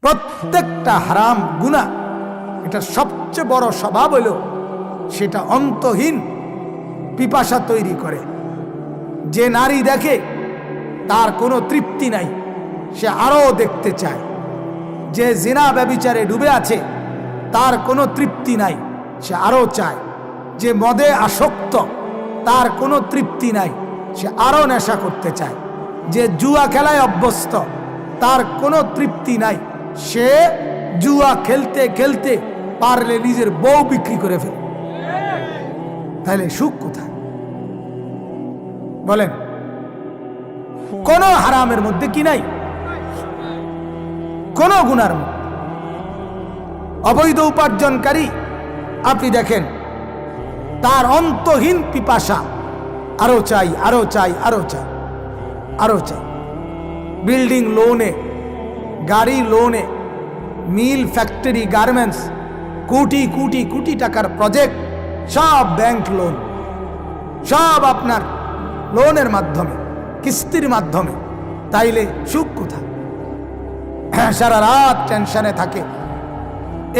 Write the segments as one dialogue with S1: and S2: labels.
S1: প্রত্যেকটা হারাম গুনাহ এটা সবচেয়ে বড় স্বভাব হলো সেটা অন্তহীন পিপাসা তৈরি করে। যে নারী দেখে তার কোনো তৃপ্তি নাই, সে আরো দেখতে চায়। যে জিনা ব্যভিচারে ডুবে আছে তার কোনো তৃপ্তি নাই, সে আরো চায়। যে মদে আসক্ত তার কোনো তৃপ্তি নাই, সে আরো নেশা করতে চায়। যে জুয়া খেলায় অভ্যস্ত তার কোনো তৃপ্তি নাই, সে জুয়া খেলতে খেলতে পারলে নিজের বউ বিক্রি করে ফেলে। তাহলে সুখ কোথায় বলেন? কোন হারামের মধ্যে কি নাই? কোন গুনার মধ্যে। অবৈধ উপার্জনকারী আপনি দেখেন তার অন্তহীন পিপাসা, আরো চাই, আরো চাই, আরো চাই, আরো চাই। বিল্ডিং লোনে, গাড়ি লোনে, মিল, ফ্যাক্টরি, গার্মেন্টস, কোটি কোটি কোটি টাকার প্রজেক্ট, সব ব্যাংক লোন, সব আপনার লোনের মাধ্যমে, কিস্তির মাধ্যমে। তাইলে সুখ কোথায়? সারা রাত টেনশনে থাকে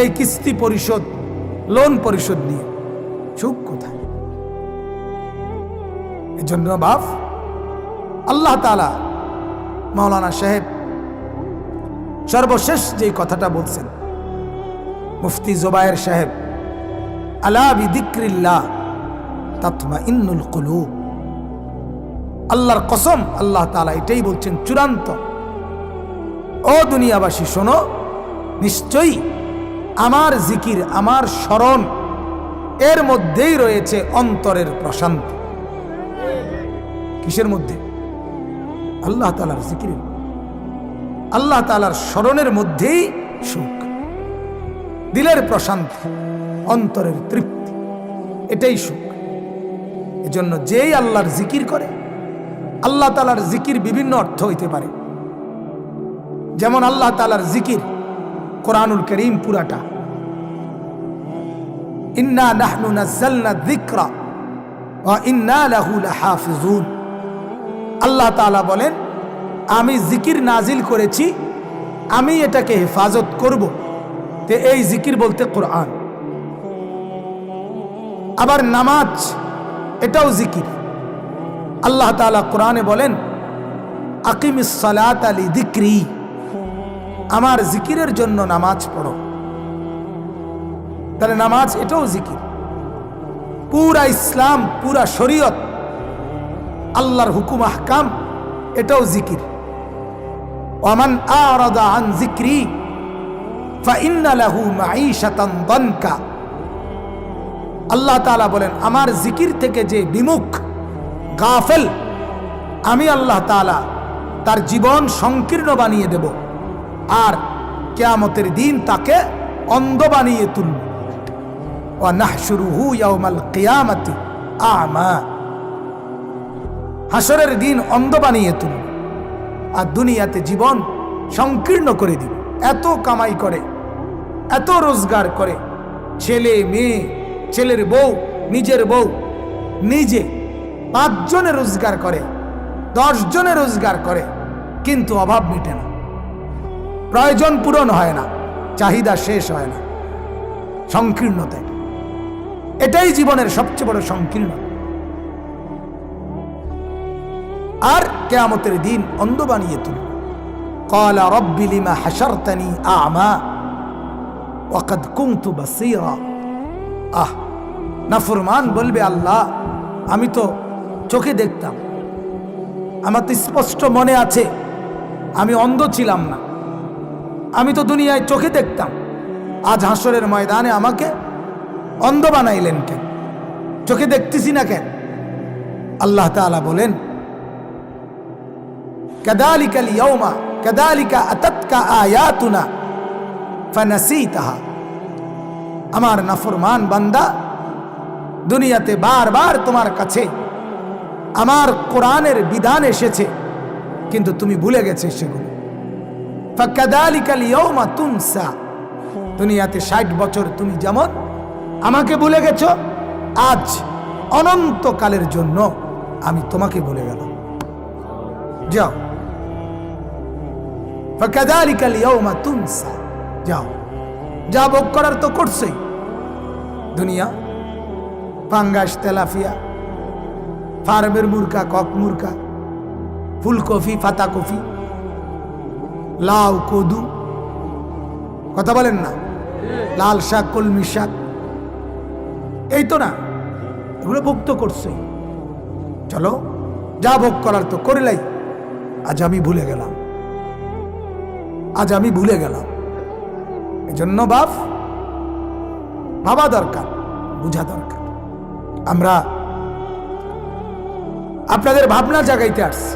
S1: এই কিস্তি পরিশোধ, লোন পরিশোধ নিয়ে। সুখ কোথায়? এজন্য বাপ আল্লাহ তাআলা মাওলানা সাহেব সর্বশেষ যে কথাটা বলছেন, মুফতি জুবায়ের সাহেব, আলা বিযিক্রিল্লাহ তাতমাইন্নুল কুলুব। আল্লাহর কসম, আল্লাহ তাআলা এটাই বলছেন চূড়ান্ত। ও দুনিয়াবাসী শোনো, নিশ্চয়ই আমার জিকির, আমার স্মরণ, এর মধ্যেই রয়েছে অন্তরের প্রশান্তি। কিসের মধ্যে? আল্লাহ তাআলার জিকিরের, আল্লাহ তাআলার স্মরণের মধ্যেই সুখ, দিলের প্রশান্তি, অন্তরের তৃপ্তি, এটাই সুখ। এজন্য যেই আল্লাহর জিকির করে, আল্লাহ তাআলার জিকির বিভিন্ন অর্থ হইতে পারে। যেমন আল্লাহ তাআলার জিকির কোরআনুল কারীম পুরাটা, ইন্না নাহনু নাযালনা যিকরা ওয়া ইন্না লাহু লাহাফিজুন। আল্লাহ তাআলা বলেন, আমি জিকির নাজিল করেছি, আমি এটাকে হেফাজত করব। তে এই জিকির বলতে কোরআন। আবার নামাজ, এটাও জিকির। আল্লাহ তাআলা কোরআনে বলেন, আকিমিস সালাতা লিযিকরি, আমার জিকিরের জন্য নামাজ পড়ো। তাহলে নামাজ এটাও জিকির। পুরা ইসলাম, পুরা শরীয়ত, আল্লাহর হুকুম আহকাম, এটাও জিকির। ওয়ামান আরাদা আন যিকরি ফাইন্না লাহু মাঈশাতান দানকা। আল্লাহ তাআলা বলেন, আমার জিকির থেকে যে বিমুখ, গাফেল, আমি আল্লাহ তাআলা তার জীবন সংকীর্ণ বানিয়ে দেব, আর কিয়ামতের দিন তাকে অন্ধ বানিয়ে তুলব। ওয়া নাহশুরুহু ইয়াওমাল কিয়ামাতি আ'মা। হাসরের দিন অন্ধ বানিয়ে তুলব, আর দুনিয়াতে জীবন সংকীর্ণ করে দিব। এত কামাই করে, এত রোজগার করে, ছেলে মেয়ে, ছেলের বউ, নিজের বউ, নিজে 5 জনে রোজগার করে, 10 জনে রোজগার করে, কিন্তু অভাব মিটে না, প্রয়োজন পূরণ হয় না, চাহিদা শেষ হয় না। সংকীর্ণতা, এটাই জীবনের সবচেয়ে বড় সংকীর্ণতা। আর কিয়ামতের দিন অন্ধ বানিয়ে তুলবে। ক্বালা রাব্বি লিমা হাশারতানি আ'মা ওয়া ক্বাদ কুনতু বাসীরা। নাফরমান বলবে, আল্লাহ, আমি তো চোখে দেখতাম, আমার তো স্পষ্ট মনে আছে আমি অন্ধ ছিলাম না, আমি তো দুনিয়ায় চোখে দেখতাম, আজ হাসরের ময়দানে আমাকে অন্ধ বানাইলেন কেন? চোখে দেখতেছি না কেন? আল্লাহ তাআলা বলেন, কাযালিকাল ইয়াওমা কাযালিকা আতাতকা আয়াতুনা ফানাসিতাহা। আমার নাফরমান বান্দা, দুনিয়াতে বারবার তোমার কাছে আমার কোরআনের বিধান এসেছে, কিন্তু তুমি ভুলে গেছে সেগুলো। ফাকাযালিকাল ইয়াওমা তুনসা। দুনিয়াতে 60 বছর তুমি যেমন আমাকে ভুলে গেছো, আজ অনন্তকালের জন্য আমি তোমাকে ভুলে গেলাম। যাও, ফাকাযালিকাল ইয়াউমা তুনসা। যাও, যা ভোগ করার তো করছেই। দুনিয়া, পাঙ্গাস, তেলাপিয়া, ফার্মের মুরগা, কক মুরগা, ফুলকপি, পাতাকপি, লাউ, কদু, কথা বলেন না, লাল শাক, কলমি শাক, এই তো না, এগুলো ভোগ তো করছেই। চলো, যা ভোগ করার তো করিলাই। আজ আমি ভুলে গেলাম, আজ আমি ভুলে গেলাম। এজন্য ভাবা দরকার, বুঝা দরকার। আমরা আপনাদের ভাবনা জাগাইতে আসছি।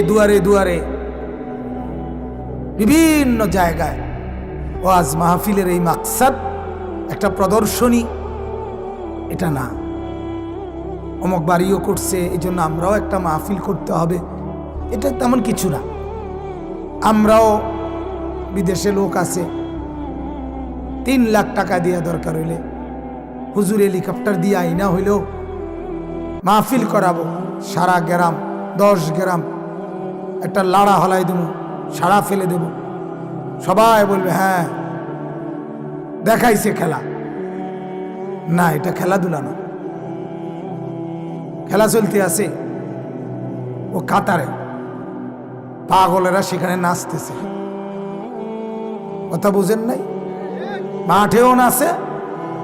S1: দুয়ারে দুয়ারে বিভিন্ন জায়গায় ওয়াজ মাহফিলের এই মাকসাদ একটা প্রদর্শনী, এটা না। অমুক বাড়িও করছে, এই জন্য আমরাও একটা মাহফিল করতে হবে, এটা তেমন কিছু না। আমরাও, বিদেশে লোক আছে, 3 লাখ টাকা দিয়া দরকার হইলে হুজুর হেলিকপ্টার দিয়ে আইনা হইলেও মাহফিল করাবো। সারা গ্রাম, 10 গ্রাম একটা লাড়া হলাই দেবো, সারা ফেলে দেব। সবাই বলবে হ্যাঁ দেখাইছে খেলা। না, এটা খেলাধুলা না। খেলা চলতে আছে ও কাতারে, পাগলেরা সেখানে নাচতেছে। কথা বুঝেন নাই? মাঠেও নাচে,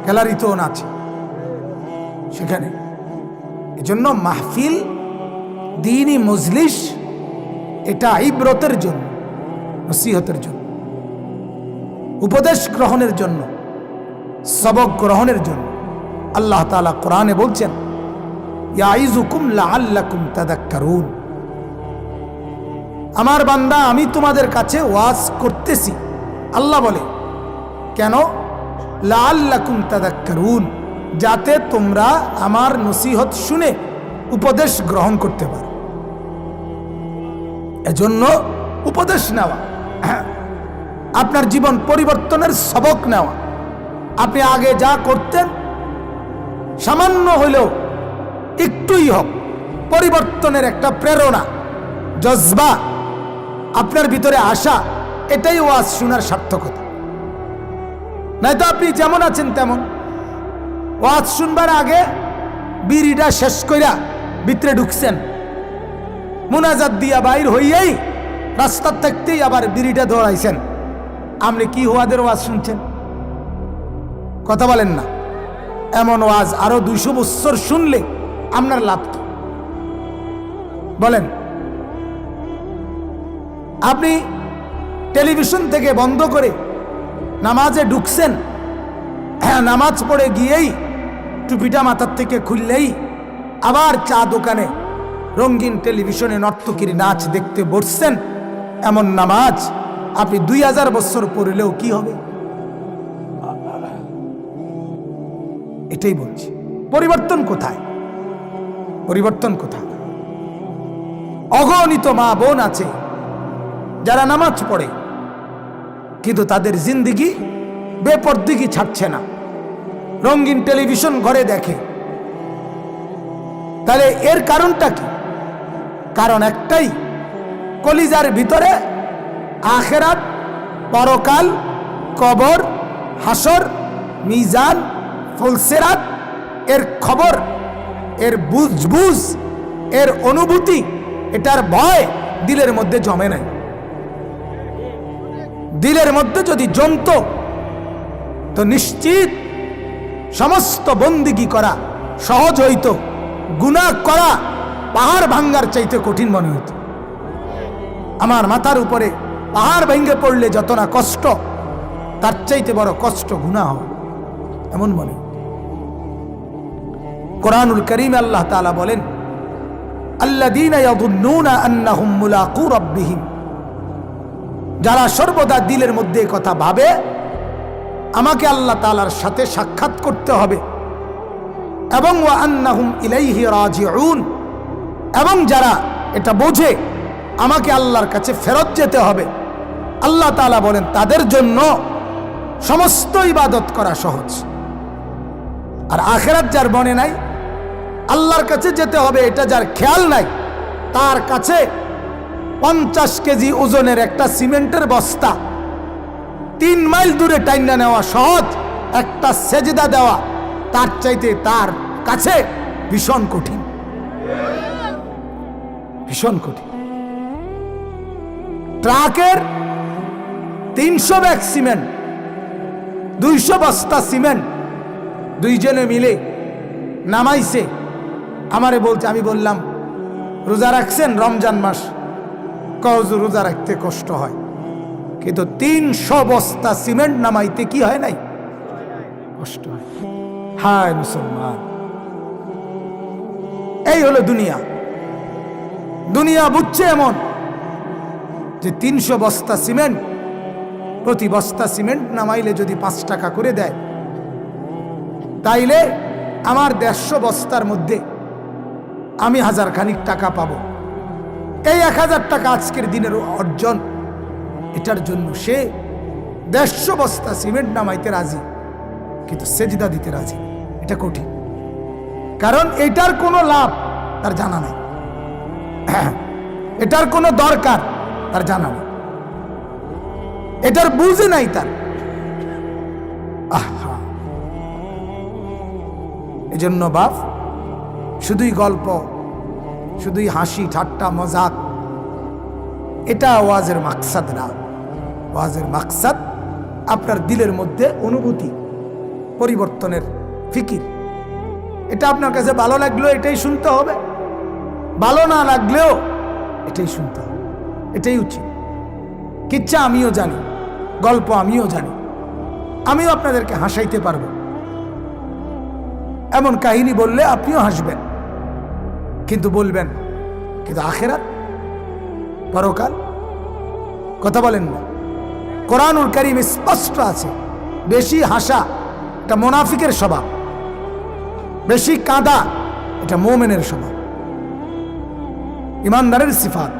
S1: খেলারিতেও নাচে সেখানে। এজন্য মাহফিল, দ্বীনি মজলিস, এটা ইবরতের জন্য, নসিহতের জন্য, উপদেশ গ্রহণের জন্য, সবক গ্রহণের জন্য। আল্লাহ তাআলা কোরআনে বলছেন, ইয়াইযুকুম লাআল্লাকুম তাযাক্কারুন। আমার বান্দা, আমি তোমাদের কাছে ওয়াজ করতেছি। আল্লাহ বলে কেন? লাআল্লাকুম তাযাক্কারুন, যাতে তোমরা আমার নসিহত শুনে উপদেশ গ্রহণ করতে পারো। এজন্য উপদেশ নেওয়া, আপনার জীবন পরিবর্তনের সবক নেওয়া। আপনি আগে যা করতেন, সামান্য হইলেও একটুই হোক, পরিবর্তনের একটা প্রেরণা, জজবা আপনার ভিতরে আসা, এটাই ওয়াজ শোনার সার্থকতা। নয়তো আপনি যেমন আছেন তেমন। ওয়াজ শুনবার আগে বিড়িটা শেষ কইরা ভিতরে ঢুকছেন, মুনাজাত দিয়া বাইর হইয়াই রাস্তার থাকতেই আবার বিড়িটা দৌড়াইছেন। আপনি কি ওয়াদের ওয়াজ শুনছেন? কথা বলেন না। এমন ওয়াজ আরো 200 বছর শুনলে আপনার লাভ কি? বলেন। আপনি টেলিভিশন থেকে বন্ধ করে নামাজে ঢুকছেন, হ্যাঁ, নামাজ পড়ে গিয়েই টুপিটা মাথার থেকে খুললেই আবার চা দোকানে রঙিন টেলিভিশনে নর্তকীর নাচ দেখতে বসছেন। এমন নামাজ আপনি 2000 বছর পড়লেও কি হবে? এটাই বলছি। পরিবর্তন কোথায়? পরিবর্তন কোথায়? অগণিত মা বোন আছে যারা নামাজ পড়ে, কিন্তু তাদের জিন্দিগি বেপরদিগি ছাড়ছে না, রঙিন টেলিভিশন ঘরে দেখে। তাহলে এর কারণটা কি? কারণ একটাই, কলিজার ভিতরে আখেরাত, পরকাল, কবর, হাসর, মিজান, ফুলসিরাত এর খবর, এর বুঝ, এর অনুভূতি, এটার ভয় দিলের মধ্যে জমে নাই। দিলের মধ্যে যদি জমতো তো নিশ্চিত সমস্ত বন্দিগি করা সহজ হইত, গুনাহ করা পাহাড় ভাঙ্গার চাইতে কঠিন মনে হইত। আমার মাথার উপরে পাহাড় ভেঙে পড়লে যত না কষ্ট, তার চাইতে বড় কষ্ট গুনাহ হয়, এমন মনে। কোরআনুল কারীমে আল্লাহ তাআলা বলেন, আল্লাযীনা ইয়াযুন্নুনা আন্নাহুম মুলাকু রাব্বিহিম, যারা সর্বদা দিলের মধ্যে কথা ভাবে আমাকে আল্লাহ তাআলার সাথে সাক্ষাৎ করতে হবে, এবং ওয়া আন্নাহুম ইলাইহি রাজিউন, এবং যারা এটা বোঝে আমাকে আল্লাহর কাছে ফেরত যেতে হবে, আল্লাহ তাআলা বলেন তাদের জন্য সমস্ত ইবাদত করা সহজ। আর আখিরাত যার মনে নাই, আল্লাহর কাছে যেতে হবে এটা যার খেয়াল নাই, তার কাছে 50 কেজি ওজনের একটা সিমেন্টের বস্তা 3 মাইল দূরে টাইনা নেওয়া সহজ, একটা সেজদা দেওয়া তার চাইতে তার কাছে ভীষণ কঠিন, ভীষণ কঠিন। ট্রাকের 300 ব্যাগ সিমেন্ট, 200 বস্তা সিমেন্ট দুইজনে মিলে নামাইছে। আমারে বলছে, আমি বললাম রোজা রাখছেন রমজান মাস? কওজু রোজা রাখতে কষ্ট হয়, কিন্তু 300 বস্তা সিমেন্ট নামাইতে কি হয় নাই? কষ্ট হয়। হায় মুসলমান, এই হলো দুনিয়া। দুনিয়া বুঝছে এমন যে 300 বস্তা সিমেন্ট, প্রতি বস্তা সিমেন্ট নামাইলে যদি 5 টাকা করে দেয়, তাইলে আমার 150 বস্তার মধ্যে আমি 1000 খানিক টাকা পাবো। এই 1000 টাকা আজকের দিনের অর্জন। এটার জন্য সে 150 বস্তা সিমেন্ট নামাইতে রাজি, কিন্তু সেজদা দিতে রাজি। এটা কঠিন, কারণ এটার কোনো লাভ তার জানা নাই, এটার কোনো দরকার তার জানা নাই, এটার বুঝে নাই তার। আহা, এজন্য বাপ শুধুই গল্প, শুধুই হাসি ঠাট্টা মজাক, এটা ওয়াজের মাকসাদ না। ওয়াজের মাকসাদ আপনার দিলের মধ্যে অনুভূতি পরিবর্তনের ফিকির। এটা আপনার কাছে ভালো লাগলেও এটাই শুনতে হবে, ভালো না লাগলেও এটাই শুনতে হবে, এটাই উচিত। কিচ্ছা আমিও জানি, গল্প আমিও জানি, আমিও আপনাদেরকে হাসাইতে পারবো। এমন কাহিনী বললে আপনিও হাসবেন, কিন্তু বলবেন কিন্তু আখেরাত, পরকাল কথা বলেন না। কোরআনুল কারীম স্পষ্ট আছে, বেশি হাসা এটা মুনাফিকের স্বভাব, বেশি কাঁদা এটা মুমিনের স্বভাব, ইমানদারের সিফাত।